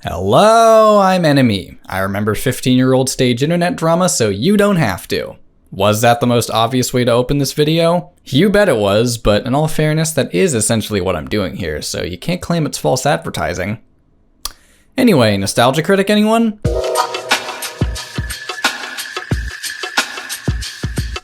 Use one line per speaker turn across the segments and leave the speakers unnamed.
Hello, I'm EnnEmmEee. I remember 15-year-old stage internet drama, so you don't have to. Was that the most obvious way to open this video? You bet it was, but in all fairness, that is essentially what I'm doing here, so you can't claim it's false advertising. Anyway, Nostalgia Critic, anyone?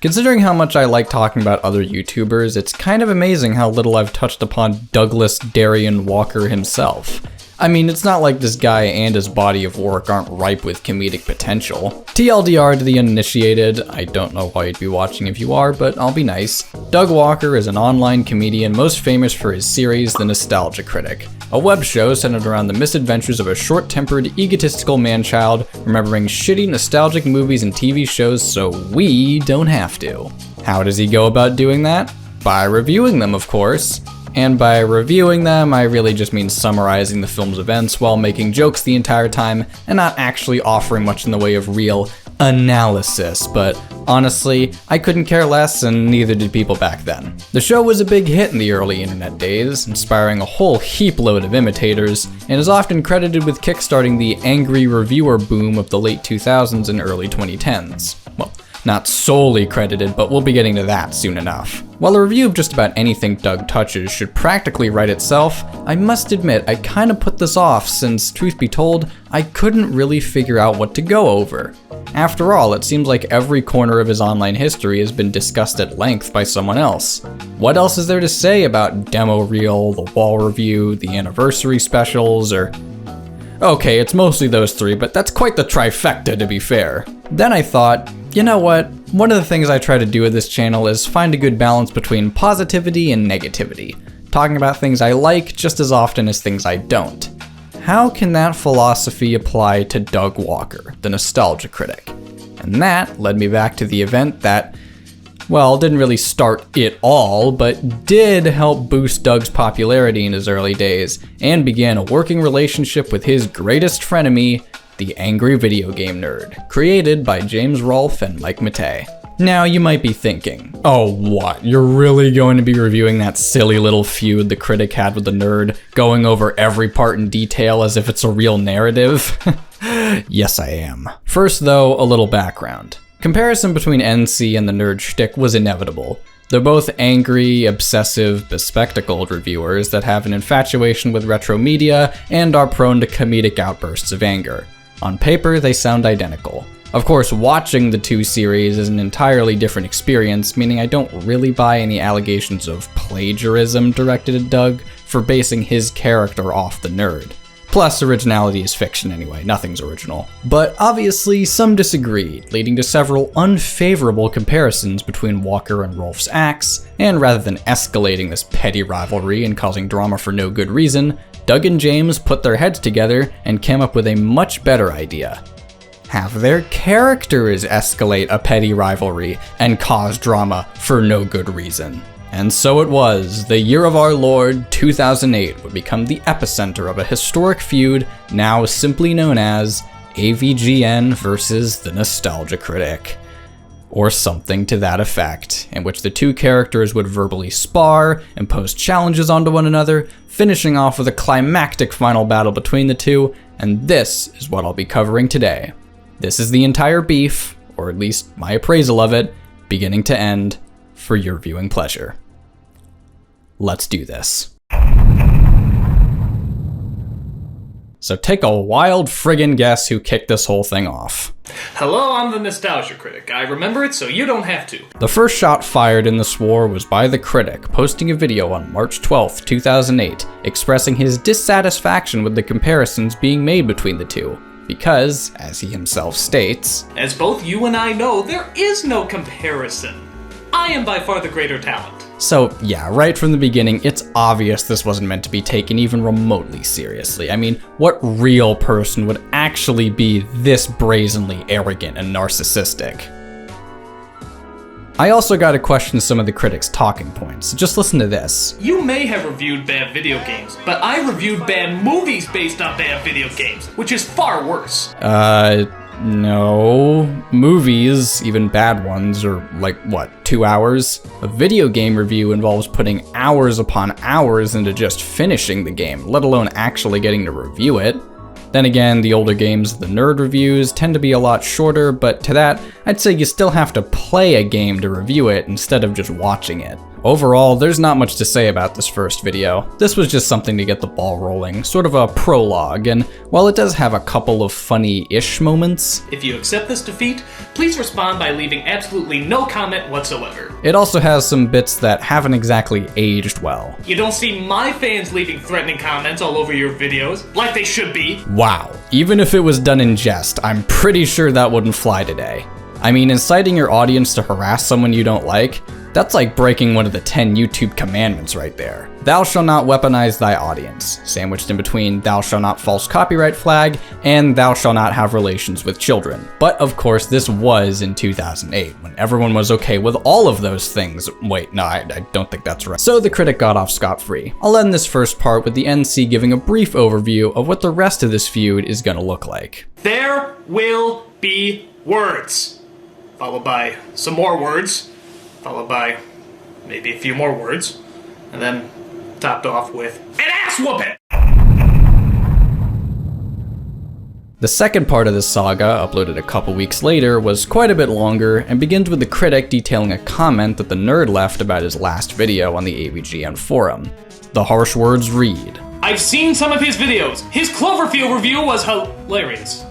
Considering how much I like talking about other YouTubers, it's kind of amazing how little I've touched upon Douglas Darian Walker himself. I mean, it's not like this guy and his body of work aren't ripe with comedic potential. TLDR to the uninitiated, I don't know why you'd be watching if you are, but I'll be nice. Doug Walker is an online comedian most famous for his series, The Nostalgia Critic, a web show centered around the misadventures of a short-tempered, egotistical man-child remembering shitty nostalgic movies and TV shows so we don't have to. How does he go about doing that? By reviewing them, of course. And by reviewing them, I really just mean summarizing the film's events while making jokes the entire time and not actually offering much in the way of real analysis, but honestly, I couldn't care less and neither did people back then. The show was a big hit in the early internet days, inspiring a whole heap load of imitators, and is often credited with kickstarting the angry reviewer boom of the late 2000s and early 2010s. Well, not solely credited, but we'll be getting to that soon enough. While a review of just about anything Doug touches should practically write itself, I must admit I kinda put this off since, truth be told, I couldn't really figure out what to go over. After all, it seems like every corner of his online history has been discussed at length by someone else. What else is there to say about Demo Reel, The Wall Review, the Anniversary Specials, or... Okay, it's mostly those three, but that's quite the trifecta to be fair. Then I thought, you know what? One of the things I try to do with this channel is find a good balance between positivity and negativity, talking about things I like just as often as things I don't. How can that philosophy apply to Doug Walker, the Nostalgia Critic? And that led me back to the event that, well, didn't really start it all, but did help boost Doug's popularity in his early days, and began a working relationship with his greatest frenemy, the Angry Video Game Nerd, created by James Rolfe and Mike Matei. Now you might be thinking, oh what, you're really going to be reviewing that silly little feud the critic had with the nerd, going over every part in detail as if it's a real narrative? Yes I am. First though, a little background. Comparison between NC and the nerd shtick was inevitable. They're both angry, obsessive, bespectacled reviewers that have an infatuation with retro media and are prone to comedic outbursts of anger. On paper, they sound identical. Of course, watching the two series is an entirely different experience, meaning I don't really buy any allegations of plagiarism directed at Doug for basing his character off the nerd. Plus, originality is fiction anyway, nothing's original. But obviously, some disagreed, leading to several unfavorable comparisons between Walker and Rolfe's acts, and rather than escalating this petty rivalry and causing drama for no good reason, Doug and James put their heads together and came up with a much better idea. Have their characters escalate a petty rivalry and cause drama for no good reason. And so it was, the year of our Lord, 2008, would become the epicenter of a historic feud now simply known as AVGN versus the Nostalgia Critic. Or something to that effect, in which the two characters would verbally spar and pose challenges onto one another, finishing off with a climactic final battle between the two, and this is what I'll be covering today. This is the entire beef, or at least my appraisal of it, beginning to end, for your viewing pleasure. Let's do this. So take a wild friggin' guess who kicked this whole thing off.
Hello, I'm the Nostalgia Critic. I remember it so you don't have to.
The first shot fired in this war was by the critic, posting a video on March 12th, 2008, expressing his dissatisfaction with the comparisons being made between the two. Because, as he himself states,
as both you and I know, there is no comparison. I am by far the greater talent.
So yeah, right from the beginning, it's obvious this wasn't meant to be taken even remotely seriously. I mean, what real person would actually be this brazenly arrogant and narcissistic? I also gotta question some of the critics' talking points. Just listen to this.
You may have reviewed bad video games, but I reviewed bad movies based on bad video games, which is far worse.
No. Movies, even bad ones, are like, what, 2 hours? A video game review involves putting hours upon hours into just finishing the game, let alone actually getting to review it. Then again, the older games, the nerd reviews, tend to be a lot shorter, but to that, I'd say you still have to play a game to review it instead of just watching it. Overall, there's not much to say about this first video. This was just something to get the ball rolling, sort of a prologue, and while it does have a couple of funny-ish moments,
if you accept this defeat, please respond by leaving absolutely no comment whatsoever.
It also has some bits that haven't exactly aged well.
You don't see my fans leaving threatening comments all over your videos, like they should be.
Wow. Even if it was done in jest, I'm pretty sure that wouldn't fly today. I mean, inciting your audience to harass someone you don't like, that's like breaking one of the 10 YouTube commandments right there. Thou shalt not weaponize thy audience, sandwiched in between thou shalt not false copyright flag and thou shalt not have relations with children. But of course, this was in 2008, when everyone was okay with all of those things. Wait, no, I don't think that's right. So the critic got off scot-free. I'll end this first part with the NC giving a brief overview of what the rest of this feud is gonna look like.
There will be words, followed by some more words, followed by maybe a few more words, and then topped off with an ass whooping!
The second part of this saga, uploaded a couple weeks later, was quite a bit longer and begins with the critic detailing a comment that the nerd left about his last video on the AVGN forum. The harsh words read,
I've seen some of his videos. His Cloverfield review was hilarious.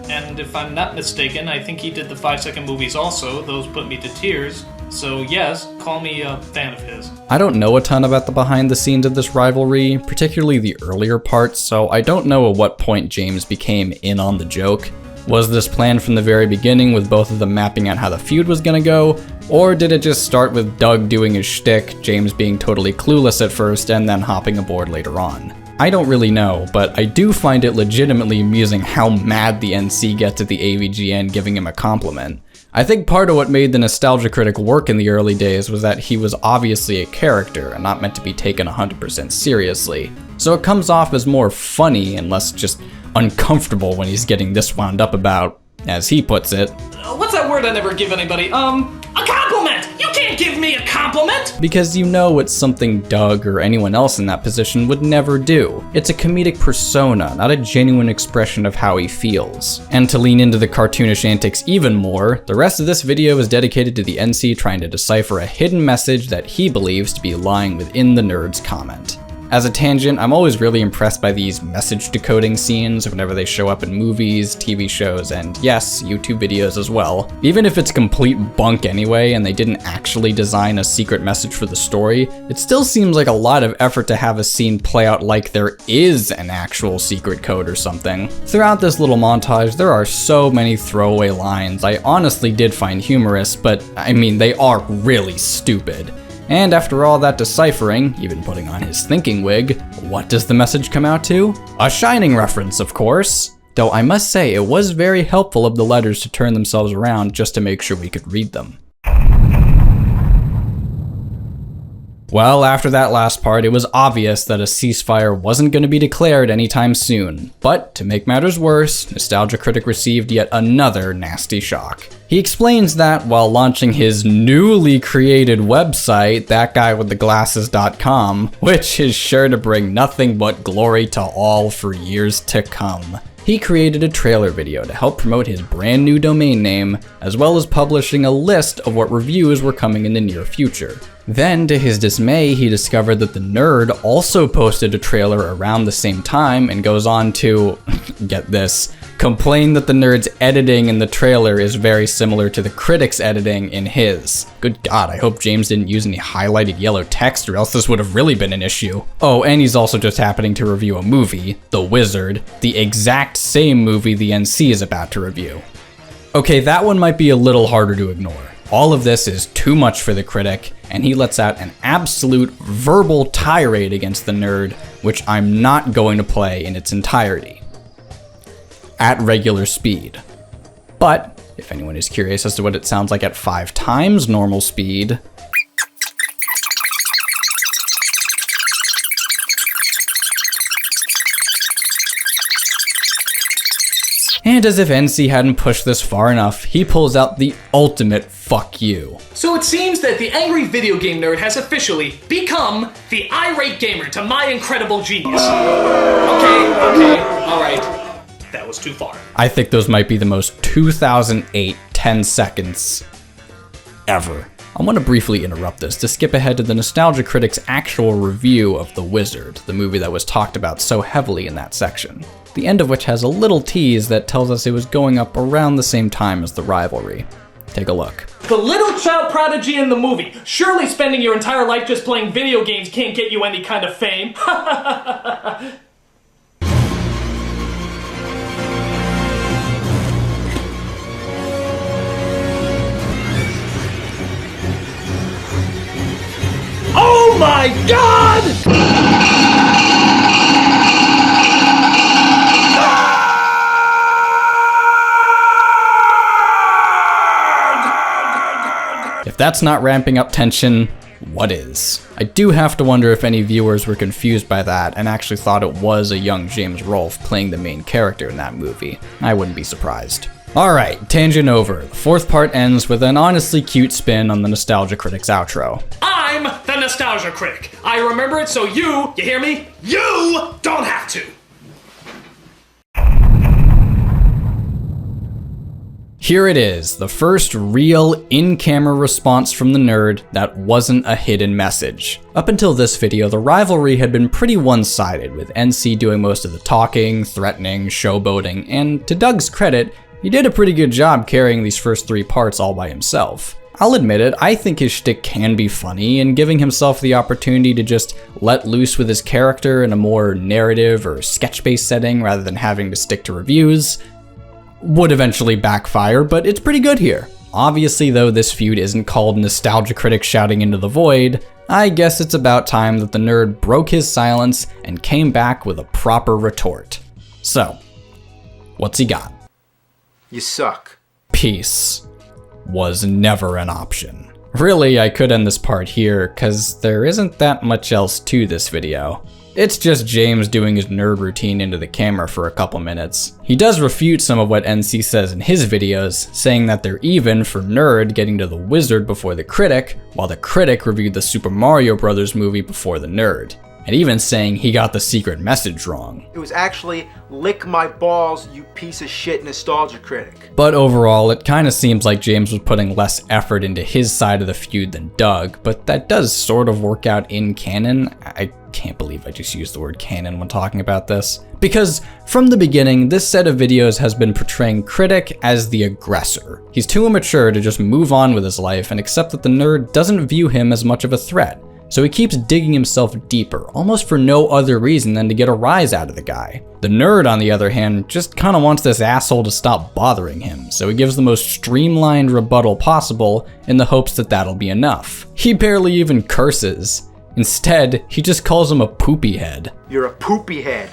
And if I'm not mistaken, I think he did the 5-second movies also. Those put me to tears. So yes, call me a fan of his.
I don't know a ton about the behind the scenes of this rivalry, particularly the earlier parts, so I don't know at what point James became in on the joke. Was this planned from the very beginning with both of them mapping out how the feud was gonna go, or did it just start with Doug doing his shtick, James being totally clueless at first, and then hopping aboard later on? I don't really know, but I do find it legitimately amusing how mad the NC gets at the AVGN giving him a compliment. I think part of what made the Nostalgia Critic work in the early days was that he was obviously a character and not meant to be taken 100% seriously. So it comes off as more funny and less just uncomfortable when he's getting this wound up about, as he puts it,
what's that word I never give anybody? A compliment! You can't give me a compliment!
Because you know it's something Doug or anyone else in that position would never do. It's a comedic persona, not a genuine expression of how he feels. And to lean into the cartoonish antics even more, the rest of this video is dedicated to the NC trying to decipher a hidden message that he believes to be lying within the nerd's comment. As a tangent, I'm always really impressed by these message decoding scenes whenever they show up in movies, TV shows, and yes, YouTube videos as well. Even if it's complete bunk anyway and they didn't actually design a secret message for the story, it still seems like a lot of effort to have a scene play out like there is an actual secret code or something. Throughout this little montage, there are so many throwaway lines I honestly did find humorous, but I mean, they are really stupid. And after all that deciphering, even putting on his thinking wig, what does the message come out to? A Shining reference, of course. Though I must say, it was very helpful of the letters to turn themselves around just to make sure we could read them. Well, after that last part, it was obvious that a ceasefire wasn't going to be declared anytime soon. But, to make matters worse, Nostalgia Critic received yet another nasty shock. He explains that while launching his newly created website, thatguywiththeglasses.com, which is sure to bring nothing but glory to all for years to come, he created a trailer video to help promote his brand new domain name, as well as publishing a list of what reviews were coming in the near future. Then, to his dismay, he discovered that the nerd also posted a trailer around the same time and goes on to, get this, complain that the nerd's editing in the trailer is very similar to the critic's editing in his. Good God, I hope James didn't use any highlighted yellow text or else this would have really been an issue. Oh, and he's also just happening to review a movie, The Wizard, the exact same movie the NC is about to review. Okay, that one might be a little harder to ignore. All of this is too much for the critic, and he lets out an absolute verbal tirade against the nerd, which I'm not going to play in its entirety at regular speed. But if anyone is curious as to what it sounds like at 5 times normal speed, and as if NC hadn't pushed this far enough, he pulls out the ultimate fuck you.
So it seems that the angry video game nerd has officially become the irate gamer to my incredible genius. Okay, alright. that was too far.
I think those might be the most 2008 10 seconds ever. I want to briefly interrupt this to skip ahead to the Nostalgia Critic's actual review of The Wizard, the movie that was talked about so heavily in that section. The end of which has a little tease that tells us it was going up around the same time as The Rivalry. Take a look.
The little child prodigy in the movie. Surely spending your entire life just playing video games can't get you any kind of fame. Oh my God!
If that's not ramping up tension, what is? I do have to wonder if any viewers were confused by that and actually thought it was a young James Rolfe playing the main character in that movie. I wouldn't be surprised. Alright, tangent over. The fourth part ends with an honestly cute spin on the Nostalgia Critic's outro.
I'm the Nostalgia Critic. I remember it so you hear me? You don't have to.
Here it is, the first real in-camera response from the nerd that wasn't a hidden message. Up until this video, the rivalry had been pretty one-sided, with NC doing most of the talking, threatening, showboating, and to Doug's credit, he did a pretty good job carrying these first three parts all by himself. I'll admit it, I think his shtick can be funny, and giving himself the opportunity to just let loose with his character in a more narrative or sketch-based setting rather than having to stick to reviews would eventually backfire, but it's pretty good here. Obviously though, this feud isn't called Nostalgia Critic shouting into the void. I guess it's about time that the nerd broke his silence and came back with a proper retort. So, what's he got?
You suck.
Peace was never an option. Really, I could end this part here, cause there isn't that much else to this video. It's just James doing his nerd routine into the camera for a couple minutes. He does refute some of what NC says in his videos, saying that they're even for nerd getting to the wizard before the critic, while the critic reviewed the Super Mario Bros. Movie before the nerd. And even saying he got the secret message wrong.
It was actually lick my balls, you piece of shit Nostalgia Critic.
But overall, it kinda seems like James was putting less effort into his side of the feud than Doug, but that does sort of work out in canon. I can't believe I just used the word canon when talking about this. Because from the beginning, this set of videos has been portraying Critic as the aggressor. He's too immature to just move on with his life and accept that the nerd doesn't view him as much of a threat. So he keeps digging himself deeper, almost for no other reason than to get a rise out of the guy. The nerd, on the other hand, just kinda wants this asshole to stop bothering him, so he gives the most streamlined rebuttal possible in the hopes that that'll be enough. He barely even curses. Instead, he just calls him a poopy head.
You're a poopy head.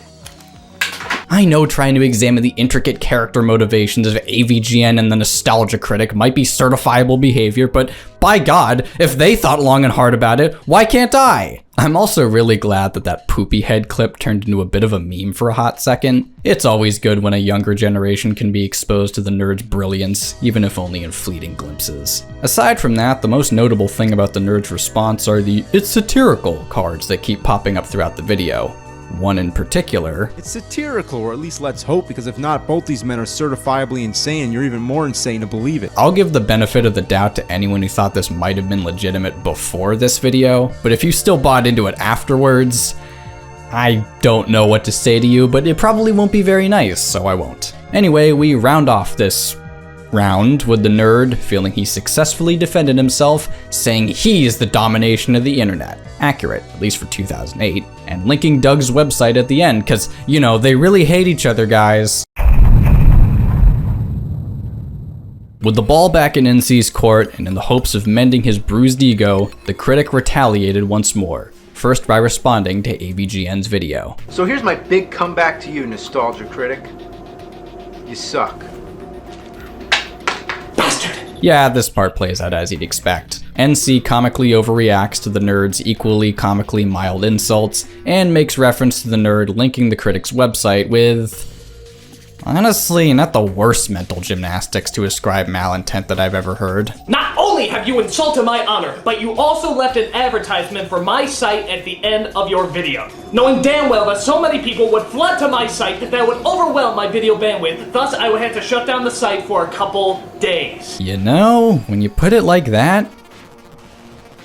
I know trying to examine the intricate character motivations of AVGN and the Nostalgia Critic might be certifiable behavior, but by God, if they thought long and hard about it, why can't I? I'm also really glad that that poopy head clip turned into a bit of a meme for a hot second. It's always good when a younger generation can be exposed to the nerd's brilliance, even if only in fleeting glimpses. Aside from that, the most notable thing about the nerd's response are the "it's satirical" cards that keep popping up throughout the video. One in particular.
It's satirical, or at least let's hope, because if not, both these men are certifiably insane, and you're even more insane to believe it.
I'll give the benefit of the doubt to anyone who thought this might have been legitimate before this video, but if you still bought into it afterwards, I don't know what to say to you, but it probably won't be very nice, so I won't. Anyway, we round off this round with the nerd feeling he successfully defended himself, saying he's the domination of the internet. Accurate, at least for 2008, and linking Doug's website at the end, cause, you know, they really hate each other, guys. With the ball back in NC's court, and in the hopes of mending his bruised ego, the critic retaliated once more, first by responding to AVGN's video.
So here's my big comeback to you, Nostalgia Critic. You suck.
Yeah, this part plays out as you'd expect. NC comically overreacts to the nerd's equally comically mild insults, and makes reference to the nerd linking the critic's website with Honestly, not the worst mental gymnastics to ascribe malintent that I've ever heard.
Not only have you insulted my honor, but you also left an advertisement for my site at the end of your video. Knowing damn well that so many people would flood to my site that would overwhelm my video bandwidth, thus I would have to shut down the site for a couple days.
You know, when you put it like that,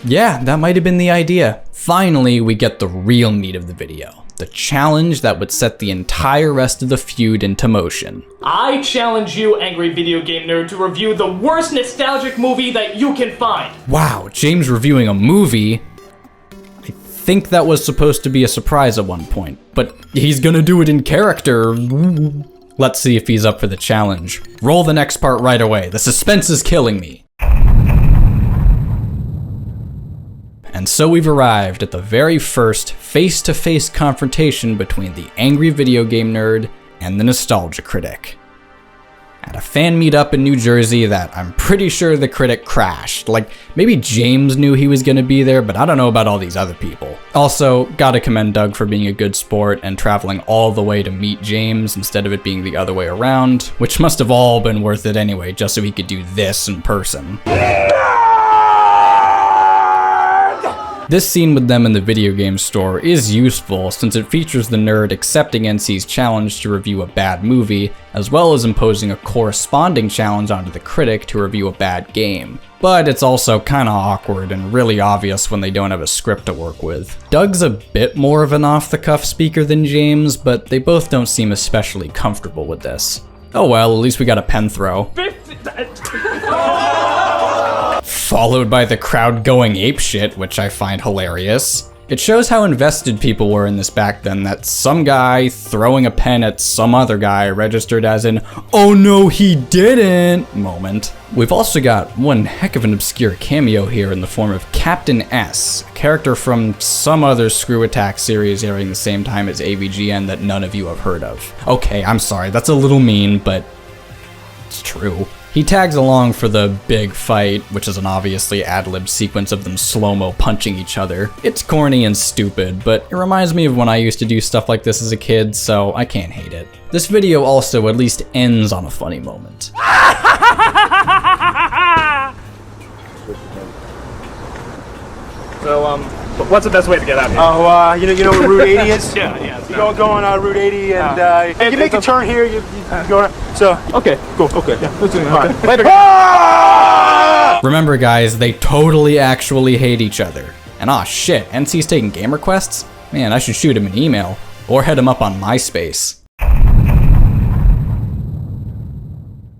yeah, that might have been the idea. Finally, we get the real meat of the video. The challenge that would set the entire rest of the feud into motion.
I challenge you, angry video game nerd, to review the worst nostalgic movie that you can find.
Wow, James reviewing a movie? I think that was supposed to be a surprise at one point, but he's gonna do it in character. Let's see if he's up for the challenge. Roll the next part right away. The suspense is killing me. And so we've arrived at the very first face-to-face confrontation between the angry video game nerd and the Nostalgia Critic. At a fan meetup in New Jersey that I'm pretty sure the critic crashed. Like, maybe James knew he was gonna be there, but I don't know about all these other people. Also, gotta commend Doug for being a good sport and traveling all the way to meet James instead of it being the other way around, which must have all been worth it anyway, just so he could do this in person. This scene with them in the video game store is useful since it features the nerd accepting NC's challenge to review a bad movie, as well as imposing a corresponding challenge onto the critic to review a bad game. But it's also kinda awkward and really obvious when they don't have a script to work with. Doug's a bit more of an off-the-cuff speaker than James, but they both don't seem especially comfortable with this. Oh well, at least we got a pen throw. Followed by the crowd going apeshit, which I find hilarious. It shows how invested people were in this back then that some guy throwing a pen at some other guy registered as an "oh no he didn't" moment. We've also got one heck of an obscure cameo here in the form of Captain S, a character from some other Screw Attack series airing the same time as AVGN that none of you have heard of. Okay, I'm sorry, that's a little mean, but it's true. He tags along for the big fight, which is an obviously ad-lib sequence of them slow-mo punching each other. It's corny and stupid, but it reminds me of when I used to do stuff like this as a kid, so I can't hate it. This video also at least ends on a funny moment.
So, what's the best way to get out of here?
Oh, you know where Route 80 is?
Yeah.
You go on Route 80 and you make a turn here, you go around. So,
Okay, cool, okay. Yeah, let's do it.
okay.
Later.
Remember guys, they totally actually hate each other. And aw shit, NC's taking game requests? Man, I should shoot him an email. Or head him up on MySpace.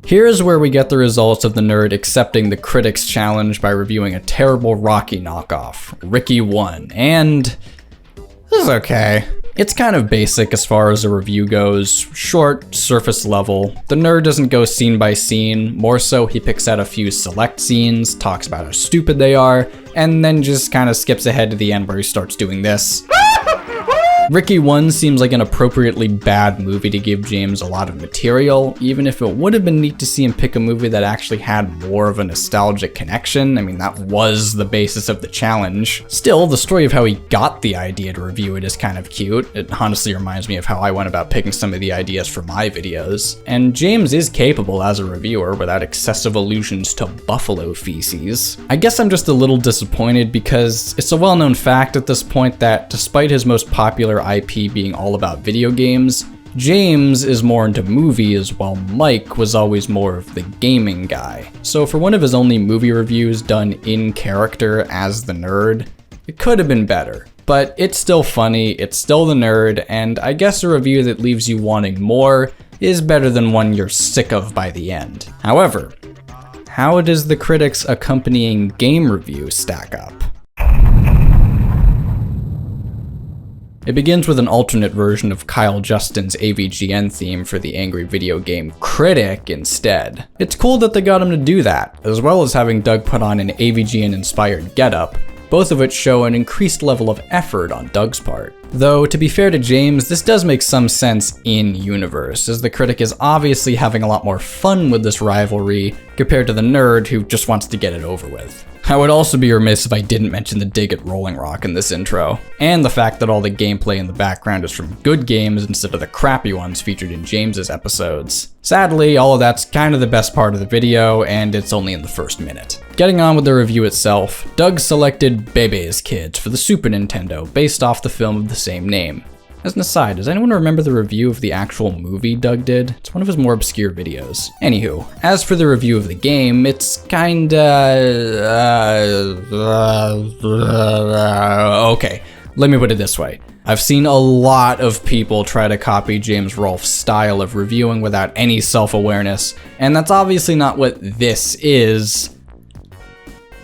Here's where we get the results of the nerd accepting the critic's challenge by reviewing a terrible Rocky knockoff. Ricky won, and this is okay. It's kind of basic as far as a review goes, short, surface level. The nerd doesn't go scene by scene, more so he picks out a few select scenes, talks about how stupid they are, and then just kind of skips ahead to the end where he starts doing this. Ricky 1 seems like an appropriately bad movie to give James a lot of material, even if it would have been neat to see him pick a movie that actually had more of a nostalgic connection. I mean, that was the basis of the challenge. Still, the story of how he got the idea to review it is kind of cute. It honestly reminds me of how I went about picking some of the ideas for my videos. And James is capable as a reviewer without excessive allusions to buffalo feces. I guess I'm just a little disappointed because it's a well-known fact at this point that despite his most popular IP being all about video games, James is more into movies while Mike was always more of the gaming guy. So for one of his only movie reviews done in character as the nerd, it could have been better. But it's still funny, it's still the nerd, and I guess a review that leaves you wanting more is better than one you're sick of by the end. However, how does the critic's accompanying game review stack up? It begins with an alternate version of Kyle Justin's AVGN theme for the angry video game critic instead. It's cool that they got him to do that, as well as having Doug put on an AVGN inspired getup, both of which show an increased level of effort on Doug's part. Though, to be fair to James, this does make some sense in-universe, as the critic is obviously having a lot more fun with this rivalry compared to the nerd who just wants to get it over with. I would also be remiss if I didn't mention the dig at Rolling Rock in this intro, and the fact that all the gameplay in the background is from good games instead of the crappy ones featured in James's episodes. Sadly, all of that's kind of the best part of the video, and it's only in the first minute. Getting on with the review itself, Doug selected Bebe's Kids for the Super Nintendo based off the film of the same name. As an aside, does anyone remember the review of the actual movie Doug did? It's one of his more obscure videos. Anywho, as for the review of the game, it's kinda... okay, let me put it this way. I've seen a lot of people try to copy James Rolfe's style of reviewing without any self-awareness, and that's obviously not what this is,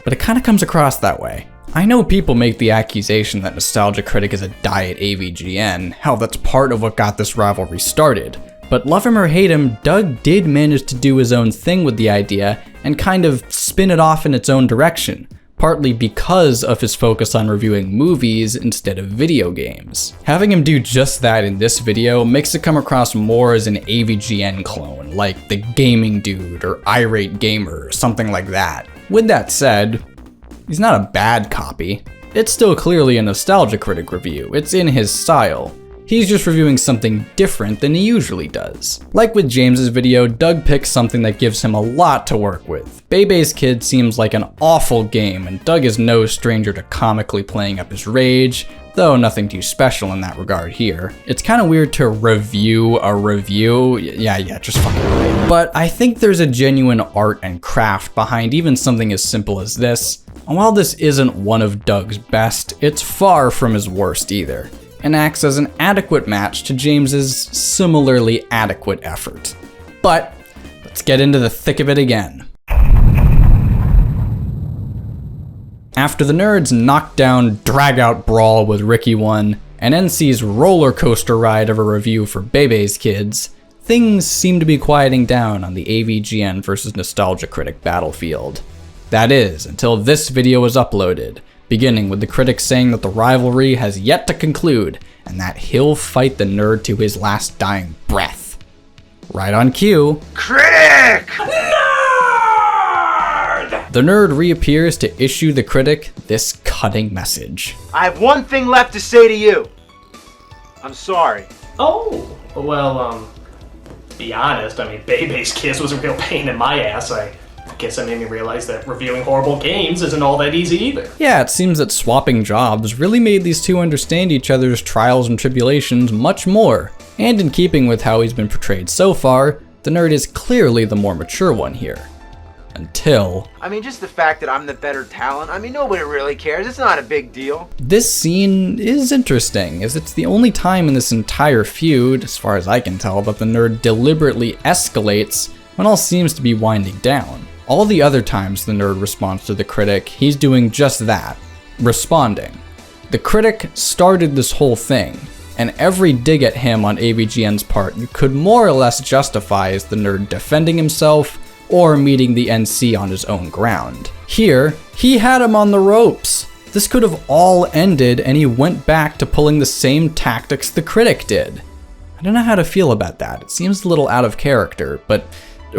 but it kinda comes across that way. I know people make the accusation that Nostalgia Critic is a diet AVGN, hell, that's part of what got this rivalry started. But love him or hate him, Doug did manage to do his own thing with the idea and kind of spin it off in its own direction, partly because of his focus on reviewing movies instead of video games. Having him do just that in this video makes it come across more as an AVGN clone, like the Gaming Dude or Irate Gamer or something like that. With that said, he's not a bad copy. It's still clearly a Nostalgia Critic review, it's in his style. He's just reviewing something different than he usually does. Like with James's video, Doug picks something that gives him a lot to work with. Bebe's Kids seems like an awful game, and Doug is no stranger to comically playing up his rage, though nothing too special in that regard here. It's kind of weird to review a review. Yeah, just fucking right. But I think there's a genuine art and craft behind even something as simple as this. And while this isn't one of Doug's best, it's far from his worst either, and acts as an adequate match to James's similarly adequate effort. But let's get into the thick of it again. After the nerd's knockdown, drag-out brawl with Ricky 1, and NC's roller coaster ride of a review for Bebe's Kids, things seem to be quieting down on the AVGN versus Nostalgia Critic battlefield. That is, until this video was uploaded, beginning with the critic saying that the rivalry has yet to conclude, and that he'll fight the nerd to his last dying breath. Right on cue,
Critic!
the nerd reappears to issue the critic this cutting message.
I have one thing left to say to you. I'm sorry.
Oh, well, be honest, I mean, Bebe's Kids was a real pain in my ass. I guess that made me realize that reviewing horrible games isn't all that easy either.
Yeah, it seems that swapping jobs really made these two understand each other's trials and tribulations much more. And in keeping with how he's been portrayed so far, the nerd is clearly the more mature one here. Until...
I mean, just the fact that I'm the better talent, I mean, nobody really cares. It's not a big deal.
This scene is interesting, as it's the only time in this entire feud, as far as I can tell, that the nerd deliberately escalates when all seems to be winding down. All the other times the nerd responds to the critic, he's doing just that, responding. The critic started this whole thing, and every dig at him on AVGN's part you could more or less justify as the nerd defending himself or meeting the NC on his own ground. Here, he had him on the ropes. This could have all ended and he went back to pulling the same tactics the critic did. I don't know how to feel about that. It seems a little out of character, but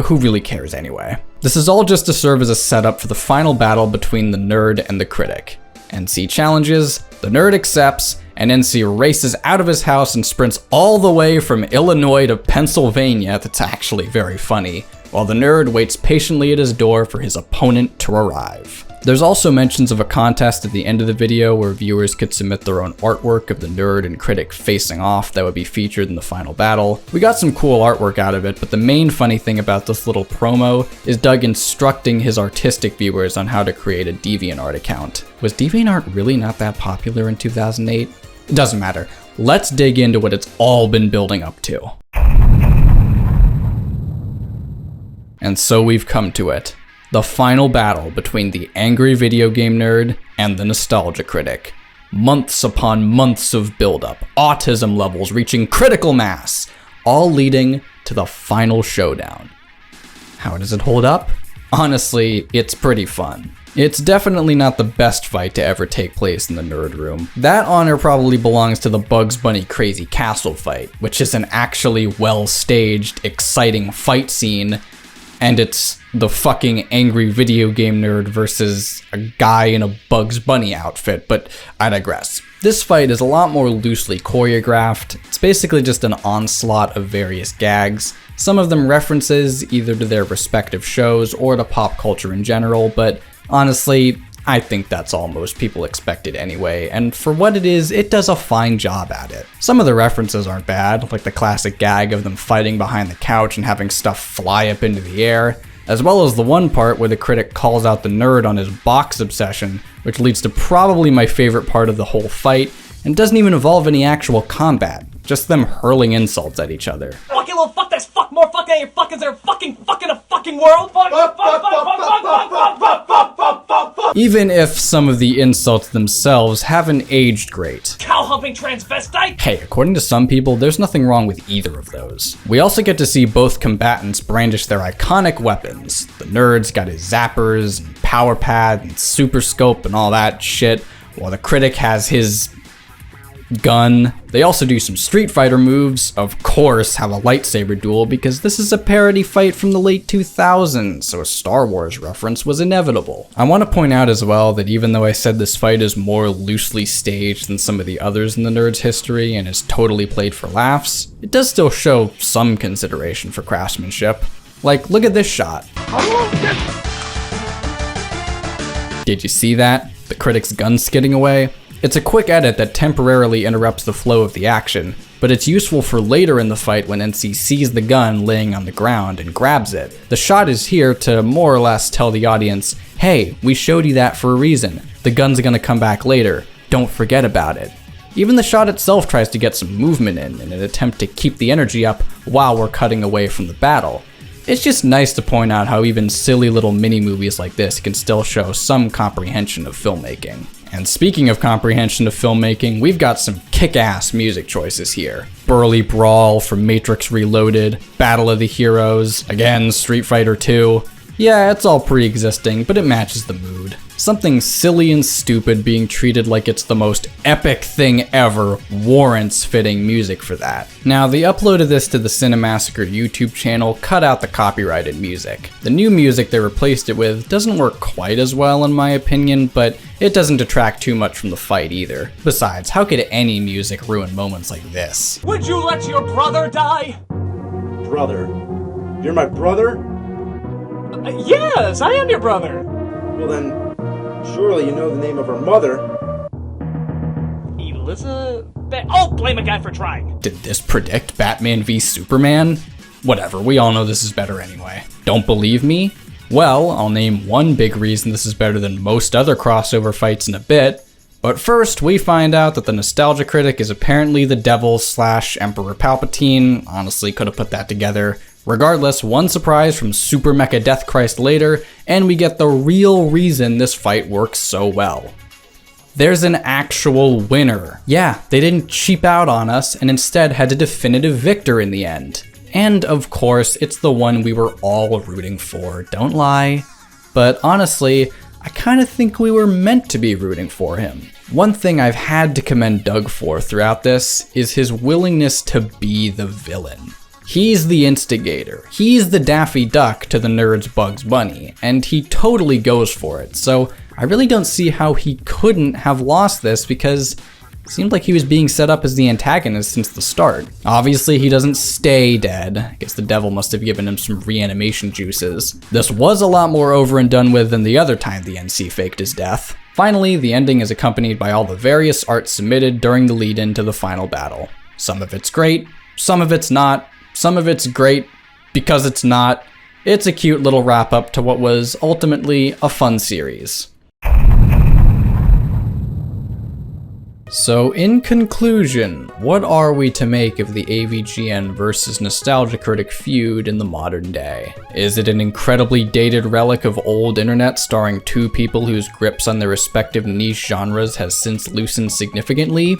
who really cares anyway? This is all just to serve as a setup for the final battle between the nerd and the critic. NC challenges, the nerd accepts, and NC races out of his house and sprints all the way from Illinois to Pennsylvania. That's actually very funny, while the nerd waits patiently at his door for his opponent to arrive. There's also mentions of a contest at the end of the video where viewers could submit their own artwork of the nerd and critic facing off that would be featured in the final battle. We got some cool artwork out of it, but the main funny thing about this little promo is Doug instructing his artistic viewers on how to create a DeviantArt account. Was DeviantArt really not that popular in 2008? It doesn't matter. Let's dig into what it's all been building up to. And so we've come to it. The final battle between the angry video game nerd and the nostalgia critic. Months upon months of buildup, autism levels reaching critical mass, all leading to the final showdown. How does it hold up? Honestly, it's pretty fun. It's definitely not the best fight to ever take place in the nerd room. That honor probably belongs to the Bugs Bunny Crazy Castle fight, which is an actually well-staged, exciting fight scene, and it's the fucking angry video game nerd versus a guy in a Bugs Bunny outfit, but I digress. This fight is a lot more loosely choreographed. It's basically just an onslaught of various gags, some of them references either to their respective shows or to pop culture in general, but honestly, I think that's all most people expected anyway, and for what it is, it does a fine job at it. Some of the references aren't bad, like the classic gag of them fighting behind the couch and having stuff fly up into the air, as well as the one part where the critic calls out the nerd on his box obsession, which leads to probably my favorite part of the whole fight, and doesn't even involve any actual combat, just them hurling insults at each other.
Fucking little fuck, that's fuck more fuck than your fuck, is there fucking a fucking world?
Even if some of the insults themselves haven't aged great.
Cow humping transvestite?
Hey, according to some people, there's nothing wrong with either of those. We also get to see both combatants brandish their iconic weapons. The nerd's got his zappers, and power pad, and super scope, and all that shit, while the critic has his gun. They also do some Street Fighter moves, of course have a lightsaber duel because this is a parody fight from the late 2000s, so a Star Wars reference was inevitable. I want to point out as well that even though I said this fight is more loosely staged than some of the others in the nerd's history and is totally played for laughs, it does still show some consideration for craftsmanship. Like, look at this shot. Did you see that? The critic's gun skidding away? It's a quick edit that temporarily interrupts the flow of the action, but it's useful for later in the fight when NC sees the gun laying on the ground and grabs it. The shot is here to more or less tell the audience, hey, we showed you that for a reason. The gun's gonna come back later. Don't forget about it. Even the shot itself tries to get some movement in an attempt to keep the energy up while we're cutting away from the battle. It's just nice to point out how even silly little mini-movies like this can still show some comprehension of filmmaking. And speaking of comprehension of filmmaking, we've got some kick-ass music choices here. Burly Brawl from Matrix Reloaded, Battle of the Heroes, again Street Fighter 2. Yeah, it's all pre-existing, but it matches the mood. Something silly and stupid being treated like it's the most epic thing ever warrants fitting music for that. Now, the upload of this to the Cinemassacre YouTube channel cut out the copyrighted music. The new music they replaced it with doesn't work quite as well in my opinion, but it doesn't detract too much from the fight either. Besides, how could any music ruin moments like this?
Would you let your brother die?
Brother? You're my brother?
Yes, I am your brother.
Well then, surely you know the name of her mother.
Elizabeth? Oh, blame a guy for trying.
Did this predict Batman v Superman? Whatever, we all know this is better anyway. Don't believe me? Well, I'll name one big reason this is better than most other crossover fights in a bit. But first, we find out that the Nostalgia Critic is apparently the devil / Emperor Palpatine. Honestly, could have put that together. Regardless, one surprise from Super Mecha Death Christ later, and we get the real reason this fight works so well. There's an actual winner. Yeah, they didn't cheap out on us and instead had a definitive victor in the end. And of course, it's the one we were all rooting for, don't lie. But honestly, I kind of think we were meant to be rooting for him. One thing I've had to commend Doug for throughout this is his willingness to be the villain. He's the instigator. He's the Daffy Duck to the nerd's Bugs Bunny, and he totally goes for it. So I really don't see how he couldn't have lost this because it seemed like he was being set up as the antagonist since the start. Obviously, he doesn't stay dead. I guess the devil must have given him some reanimation juices. This was a lot more over and done with than the other time the NC faked his death. Finally, the ending is accompanied by all the various art submitted during the lead-in to the final battle. Some of it's great, some of it's not. Some of it's great because it's not. It's a cute little wrap-up to what was ultimately a fun series. So in conclusion, what are we to make of the AVGN versus Nostalgia Critic feud in the modern day? Is it an incredibly dated relic of old internet starring two people whose grips on their respective niche genres has since loosened significantly?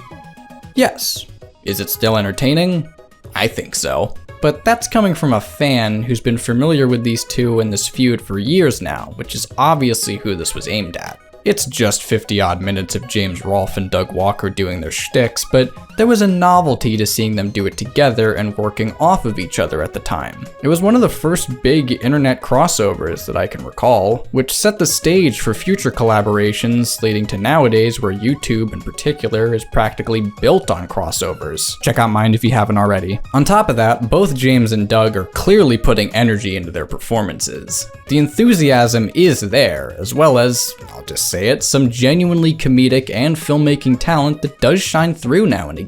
Yes. Is it still entertaining? I think so. but that's coming from a fan who's been familiar with these two and this feud for years now, which is obviously who this was aimed at. It's just 50 odd minutes of James Rolfe and Doug Walker doing their shticks, but there was a novelty to seeing them do it together and working off of each other at the time. It was one of the first big internet crossovers that I can recall, which set the stage for future collaborations leading to nowadays where YouTube in particular is practically built on crossovers. Check out mine if you haven't already. On top of that, both James and Doug are clearly putting energy into their performances. The enthusiasm is there, as well as, I'll just say it, some genuinely comedic and filmmaking talent that does shine through now and again.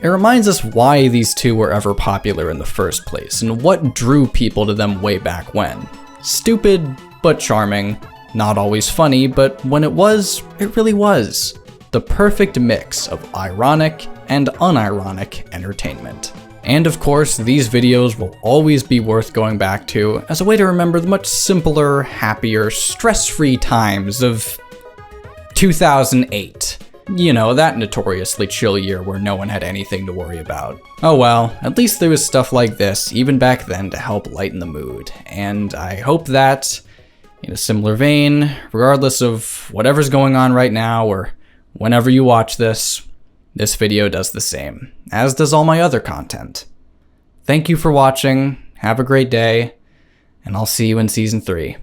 It reminds us why these two were ever popular in the first place, and what drew people to them way back when. Stupid, but charming. Not always funny, but when it was, it really was. The perfect mix of ironic and unironic entertainment. And of course, these videos will always be worth going back to as a way to remember the much simpler, happier, stress-free times of 2008. You know, that notoriously chill year where no one had anything to worry about. Oh well, at least there was stuff like this, even back then, to help lighten the mood. And I hope that, in a similar vein, regardless of whatever's going on right now or whenever you watch this video does the same, as does all my other content. Thank you for watching, have a great day, and I'll see you in Season 3.